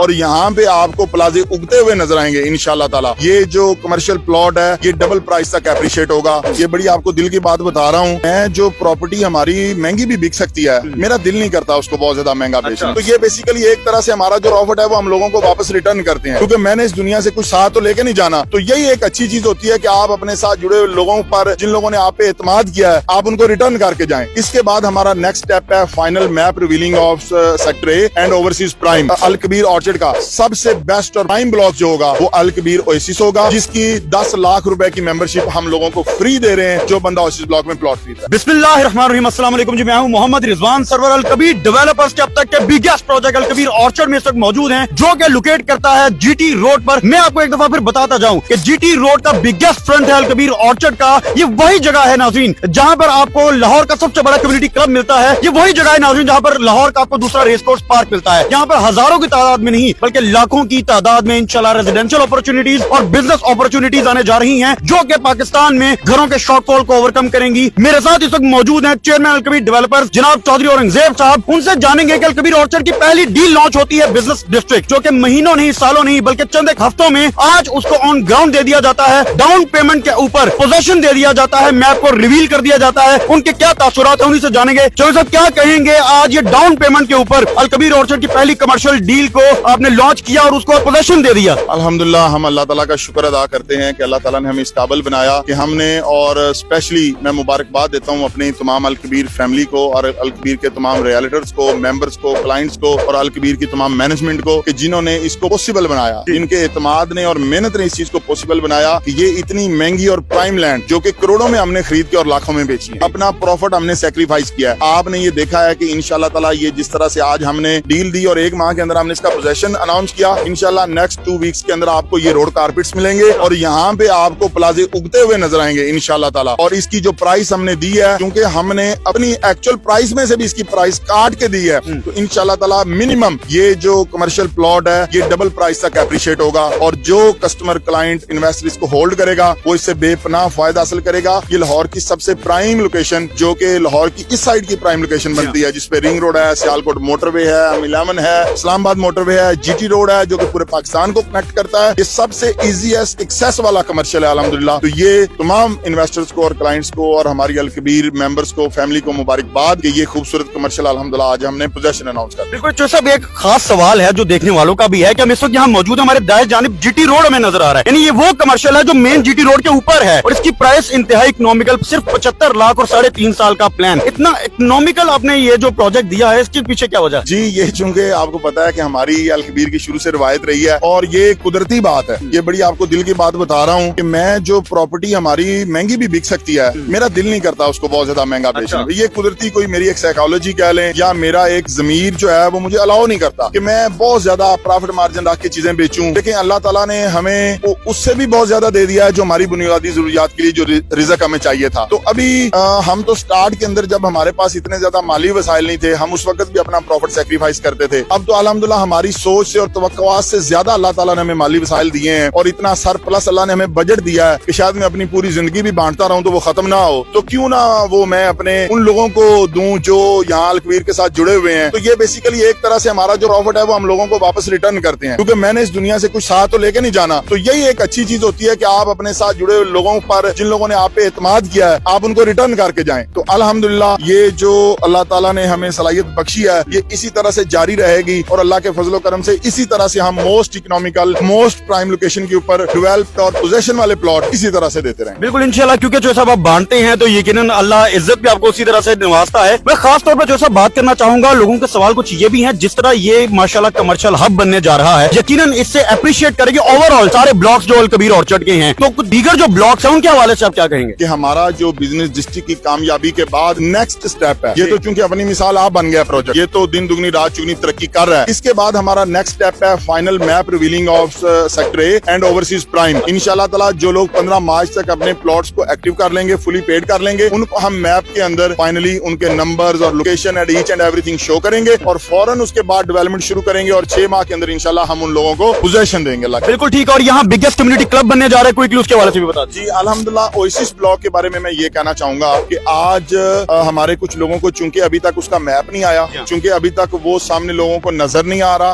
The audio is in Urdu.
اور یہاں پہ آپ کو پلازے اگتے ہوئے نظر آئیں گے انشاءاللہ تعالی. یہ جو کمرشل پلاٹ ہے یہ ڈبل پرائس تک اپریشیٹ ہوگا. یہ بڑی آپ کو دل کی بات بتا رہا ہوں, میں جو پراپرٹی ہماری مہنگی بھی بک سکتی ہے, میرا دل نہیں کرتا اس کو بہت زیادہ مہنگا بیچنا. تو یہ بیسیکلی ایک طرح سے ہمارا جو پروفٹ ہے وہ ہم لوگوں کو واپس ریٹرن کرتے ہیں, کیونکہ میں نے اس دنیا سے کچھ ساتھ تو لے کے نہیں جانا. تو یہی ایک اچھی چیز ہوتی ہے کہ آپ اپنے ساتھ جڑے ہوئے لوگوں پر, جن لوگوں نے آپ پہ اعتماد کیا ہے, آپ ان کو ریٹرن کر کے جائیں. اس کے بعد ہمارا نیکسٹ اسٹیپ ہے final map revealing of sector A and overseas prime. Al Kabir orchard کا سب سے بیسٹ اور پرائم بلاک جو ہوگا وہ الکبیر اویسس ہوگا, جس کی 10 لاکھ روپے کی ممبرشپ ہم لوگوں کو فری دے رہے ہیں جو بندہ اویسس بلاک میں پلاٹ خریدتا ہے. بسم اللہ الرحمن الرحیم. السلام علیکم جی, میں ہوں محمد رضوان سرور. الکبیر ڈیولپرز کے اب تک کے بگیسٹ پروجیکٹ الکبیر آرچرڈ میں اس وقت موجود ہیں, جو کہ لوکیٹ کرتا ہے جی ٹی روڈ پر. میں آپ کو ایک دفعہ پھر بتاتا جاؤں کہ جی ٹی روڈ کا بگیسٹ فرنٹ ہے الکبیر آرچرڈ کا. یہ وہی جگہ ہے ناظرین جہاں پر آپ کو لاہور کا سب سے بڑا کمیونٹی کلب ملتا ہے. یہ وہی جگہ ہے ناظرین جہاں پر لاہور کا آپ کو دوسرا ریس کورس پارک ملتا ہے. یہاں پر ہزاروں کی تعداد میں نہیں بلکہ لاکھوں کی تعداد میں انشاءاللہ ریزیڈینشل اپرچونٹیز اور بزنس اپرچونٹیز آنے جا رہی ہیں, جو کہ پاکستان میں گھروں کے شارٹ فال کو اوورکم کریں گی. میرے ساتھ اس وقت موجود ہیں چیئرمین الکبیر ڈیولپرز جناب چودھری اورنگزیب صاحب. ان سے جانیں گے کہ الکبیر آرچرڈ کی پہلی ڈیل لانچ ہوتی ہے بزنس ڈسٹرکٹ, جو کہ مہینوں نہیں سالوں نہیں بلکہ چند ایک ہفتوں میں آج اس کو آن گراؤنڈ دے دیا جاتا ہے. ڈاؤن پیمنٹ کے اوپر پوزیشن دے دیا جاتا ہے, میپ کو ریویل کر دیا جاتا ہے. ان کے کیا تاثرات ہیں انہیں سے جانیں گے. چودھری صاحب کیا کہیں گے, آج یہ ڈاؤن پیمنٹ کے اوپر الکبیر آرچرڈ کی پہلی کمرشل ڈیل کو آپ نے لانچ کیا اور اس کو پوزیشن دے دیا؟ الحمدللہ ہم اللہ تعالیٰ کا شکر ادا کرتے ہیں کہ اللہ تعالیٰ نے ہمیں اس قابل بنایا کہ ہم نے, اور اسپیشلی میں مبارکباد دیتا ہوں اپنی تمام الکبیر فیملی کو اور الکبیر کے تمام ریالٹرز کو, ممبرز کو, کلائنٹس کو اور الکبیر کی تمام مینجمنٹ کو کہ جنہوں نے اس کو پوسیبل بنایا. ان کے اعتماد نے اور محنت نے اس چیز کو پوسیبل بنایا کہ یہ اتنی مہنگی اور پرائم لینڈ جو کہ کروڑوں میں ہم نے خرید کے اور لاکھوں میں بیچی ہے, اپنا پروفٹ ہم نے سیکریفائس کیا ہے. آپ نے یہ دیکھا ہے کہ انشاءاللہ تعالیٰ یہ جس طرح سے آج ہم نے ڈیل دی اور 1 ماہ کے اندر ہم نے اس کا پوزیشن اناؤنس کیا, انشاءاللہ نیکسٹ 2 ویکس کے اندر آپ کو یہ روڈ کارپیٹس ملیں گے اور یہاں پہ آپ کو پلازے اگتے ہوئے نظر آئیں گے انشاءاللہ تعالیٰ. اور اس کی جو پرائس ہم نے دی ہے, کیونکہ ہم نے اپنی ایکچوئل پرائس میں سے بھی اس کی پرائس کاٹ کے دی ہے, تو انشاءاللہ تعالیٰ منیمم یہ جو کمرشل پلاٹ ہے یہ ڈبل پرائس تک اپریشیٹ ہوگا. اور جو کسٹمر کلائنٹ انویسٹر اس کو ہولڈ کرے گا وہ اس سے بے پناہ فائدہ حاصل کرے گا. یہ لاہور کی سب سے پرائم لوکیشن, جو کہ لاہور کی اس سائڈ کی پرائم لوکیشن بنتی ہے, جس پہ رنگ روڈ ہے, سیالکوٹ موٹر وے ہے, M11 ہے, اسلام آباد موٹر وے ہے, جی ٹی روڈ ہے جو کہ پورے پاکستان کو کنیکٹ کرتا ہے. یہ سب سے ایزیسٹ ایکسیس والا کمرشل ہے الحمدللہ. تو یہ تمام انویسٹرز کو اور کلائنٹس کو اور ہماری الکبیر ممبرز کو, فیملی کو مبارکباد کہ یہ خوبصورت کمرشل الحمدللہ آج ہم نے پوزیشن اناؤنس کر دیا. بالکل چودھری صاحب, ایک خاص سوال ہے جو دیکھنے والوں کا بھی ہے کہ ہم اس وقت یہاں موجود ہیں, ہمارے دائیں جانب جی ٹی روڈ ہمیں نظر آ رہا ہے, یعنی یہ وہ کمرشل ہے جو مین جی ٹی روڈ کے اوپر ہے اور اس کی پرائس انتہائی اکنامیکل, صرف 75 لاکھ اور 3.5 سال کا پلان. اتنا اکنامیکل آپ نے یہ جو پروجیکٹ دیا ہے, اس کے پیچھے کیا وجہ؟ جی یہ چونکہ آپ کو پتا ہے کہ ہماری الکبیر کی شروع سے روایت رہی ہے اور یہ قدرتی بات ہے. یہ بڑی آپ کو دل کی بات بتا رہا ہوں کہ میں جو پراپرٹی ہماری مہنگی بھی بک سکتی ہے, میرا دل نہیں کرتا اس کو بہت زیادہ مہنگا بیچنا. یہ قدرتی کوئی میری ایک سائیکالوجی کہہ لیں یا میرا ایک ضمیر جو ہے وہ مجھے الاؤ نہیں کرتا کہ میں بہت زیادہ پرافٹ مارجن رکھ کے چیزیں بیچوں. لیکن اللہ تعالیٰ نے ہمیں اس سے بھی بہت زیادہ دے دیا ہے جو ہماری بنیادی ضروریات کے لیے جو رزق ہمیں چاہیے تھا. تو ابھی ہم تو سٹارٹ کے اندر جب ہمارے پاس اتنے زیادہ مالی وسائل نہیں تھے, ہم اس وقت بھی اپنا پروفٹ سیکریفائس کرتے تھے. اب تو الحمدللہ ہماری سوچ سے اور توقعات سے زیادہ اللہ تعالیٰ نے ہمیں مالی وسائل دیے ہیں اور اتنا سر پلس اللہ نے ہمیں بجٹ دیا ہے کہ شاید میں اپنی پوری زندگی بھی بانٹتا رہوں تو وہ ختم نہ ہو. تو کیوں نہ وہ میں اپنے ان لوگوں کو دوں جو یہاں الکبیر کے ساتھ جڑے ہوئے ہیں. تو یہ بیسیکلی ایک طرح سے ہمارا جو پروفٹ ہے وہ ہم لوگوں کو واپس ریٹرن کرتے ہیں, کیونکہ میں نے اس دنیا سے کچھ ساتھ تو لے کے نہیں جانا. تو یہی ایک اچھی چیز ہوتی ہے کہ آپ اپنے ساتھ جڑے ہوئے لوگوں پر, جن لوگوں نے آپ پہ اعتماد کیا ہے, آپ ان کو ریٹرن کر کے جائیں. تو الحمدللہ یہ جو اللہ تعالیٰ نے ہمیں صلاحیت بخشی ہے یہ اسی طرح سے جاری رہے گی اور اللہ کے فضل و کرم سے اسی طرح سے ہم most economical, most prime location کے اوپر ڈیولپڈ اور پوزیشن والے پلاٹ اسی طرح سے دیتے رہیں. بالکل انشاءاللہ, کیونکہ جو صاحب آپ بانٹتے ہیں تو یقیناً اللہ عزت بھی آپ کو اسی طرح سے نوازتا ہے. میں خاص طور پر جو صاحب بات کرنا چاہوں گا, لوگوں کے سوال کچھ یہ بھی ہیں, جس طرح یہ ماشاءاللہ کمرشل ہب بننے جا رہا ہے, یقیناً اس سے اپریشیٹ کرے گی اوور آل سارے بلاکس جو الکبیر آرچرڈ کے ہیں. تو دیگر جو بلاکس ہیں ان کے حوالے سے آپ کیا کہیں گے کہ ہمارا جو بزنس ڈسٹرکٹ کی کامیابی کے بعد نیکسٹ اسٹیپ ہے, یہ تو چونکہ اپنی مثال آپ بن گیا پروجیکٹ, یہ تو دن دگنی رات چگنی ترقی کر رہا ہے. اس کے بعد ہمارا نیکسٹ اسٹیپ ہے final map revealing of sector A and overseas prime. انشاءاللہ تعالیٰ جو لوگ 15 مارچ تک اپنے پلاٹس کو ایکٹیو کر لیں گے, فلی پیڈ کر لیں گے, ان کو ہم میپ کے اندر فائنلی ان کے نمبرز اور location at each and everything show کریں گے اور فوراً اس کے بعد ڈیولپمنٹ شروع کریں گے اور 6 ماہ کے اندر انشاءاللہ ہم ان لوگوں کو پوزیشن دیں گے. بالکل ٹھیک. اور یہاں بگیسٹ کمیونٹی کلب بننے جا رہا ہے, کوئی اس کے حوالے سے بھی بتا دیں. جی الحمدللہ اویسس بلاک کے بارے میں یہ کہنا چاہوں گا کہ آج ہمارے کچھ لوگوں کو چونکہ ابھی تک اس کا میپ نہیں آیا, چونکہ ابھی تک وہ سامنے لوگوں کو نظر نہیں آ رہا,